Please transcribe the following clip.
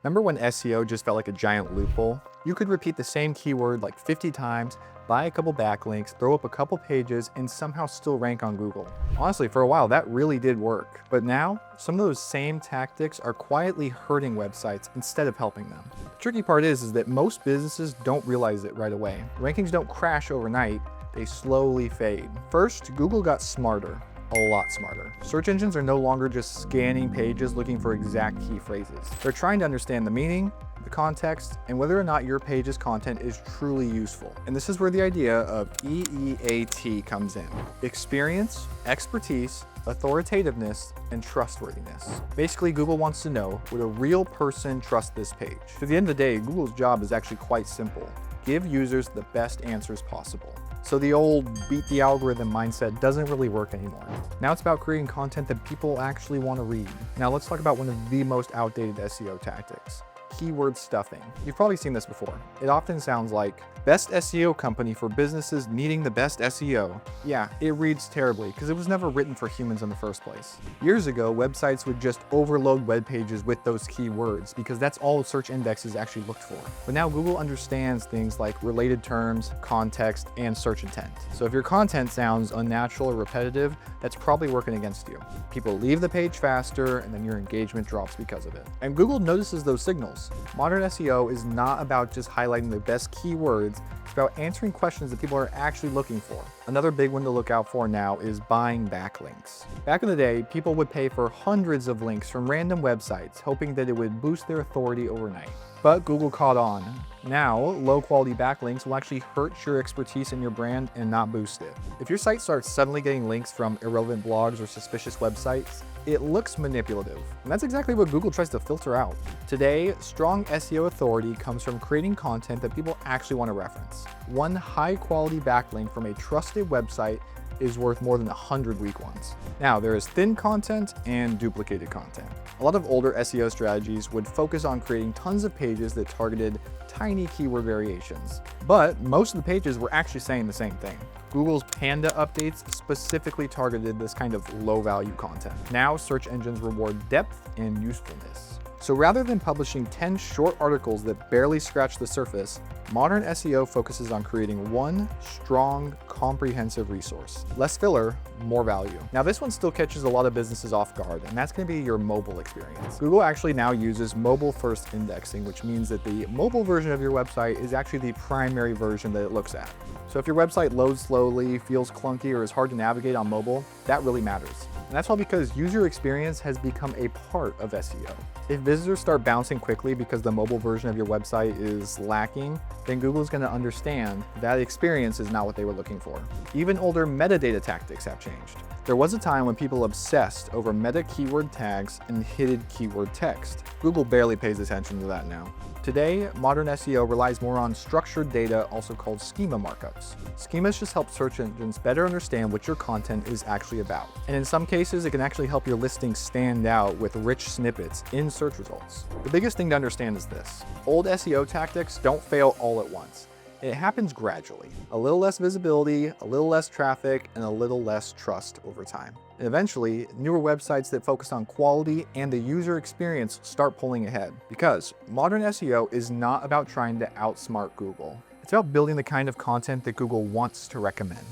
Remember when SEO just felt like a giant loophole? You could repeat the same keyword like 50 times, buy a couple backlinks, throw up a couple pages, and somehow still rank on Google. Honestly, for a while that really did work. But now, some of those same tactics are quietly hurting websites instead of helping them. The tricky part is that most businesses don't realize it right away. Rankings don't crash overnight, they slowly fade. First, Google got smarter. A lot smarter. Search engines are no longer just scanning pages looking for exact key phrases. They're trying to understand the meaning, the context, and whether or not your page's content is truly useful. And this is where the idea of EEAT comes in. Experience, expertise, authoritativeness, and trustworthiness. Basically, Google wants to know, would a real person trust this page? At the end of the day, Google's job is actually quite simple. Give users the best answers possible. So the old beat the algorithm mindset doesn't really work anymore. Now it's about creating content that people actually want to read. Now let's talk about one of the most outdated SEO tactics. Keyword stuffing. You've probably seen this before. It often sounds like, best SEO company for businesses needing the best SEO. Yeah, it reads terribly because it was never written for humans in the first place. Years ago, websites would just overload web pages with those keywords because that's all search indexes actually looked for. But now Google understands things like related terms, context, and search intent. So if your content sounds unnatural or repetitive, that's probably working against you. People leave the page faster and then your engagement drops because of it. And Google notices those signals. Modern SEO is not about just highlighting the best keywords, it's about answering questions that people are actually looking for. Another big one to look out for now is buying backlinks. Back in the day, people would pay for hundreds of links from random websites, hoping that it would boost their authority overnight. But Google caught on. Now, low-quality backlinks will actually hurt your expertise in your brand and not boost it. If your site starts suddenly getting links from irrelevant blogs or suspicious websites, it looks manipulative. And that's exactly what Google tries to filter out. Today, strong SEO authority comes from creating content that people actually want to reference. One high-quality backlink from a trusted website is worth more than 100 weak ones. Now, there is thin content and duplicated content. A lot of older SEO strategies would focus on creating tons of pages that targeted tiny keyword variations. But most of the pages were actually saying the same thing. Google's Panda updates specifically targeted this kind of low-value content. Now, search engines reward depth and usefulness. So rather than publishing 10 short articles that barely scratch the surface, modern SEO focuses on creating one strong, comprehensive resource. Less filler, more value. Now this one still catches a lot of businesses off guard, and that's going to be your mobile experience. Google actually now uses mobile-first indexing, which means that the mobile version of your website is actually the primary version that it looks at. So if your website loads slowly, feels clunky, or is hard to navigate on mobile, that really matters. And that's all because user experience has become a part of SEO. If visitors start bouncing quickly because the mobile version of your website is lacking, then Google's going to understand that experience is not what they were looking for. Even older metadata tactics have changed. There was a time when people obsessed over meta keyword tags and hidden keyword text. Google barely pays attention to that now. Today, modern SEO relies more on structured data, also called schema markups. Schemas just help search engines better understand what your content is actually about. And in some cases, it can actually help your listing stand out with rich snippets in search results. The biggest thing to understand is this: old SEO tactics don't fail all at once. It happens gradually. A little less visibility, a little less traffic, and a little less trust over time. And eventually, newer websites that focus on quality and the user experience start pulling ahead. Because modern SEO is not about trying to outsmart Google. It's about building the kind of content that Google wants to recommend.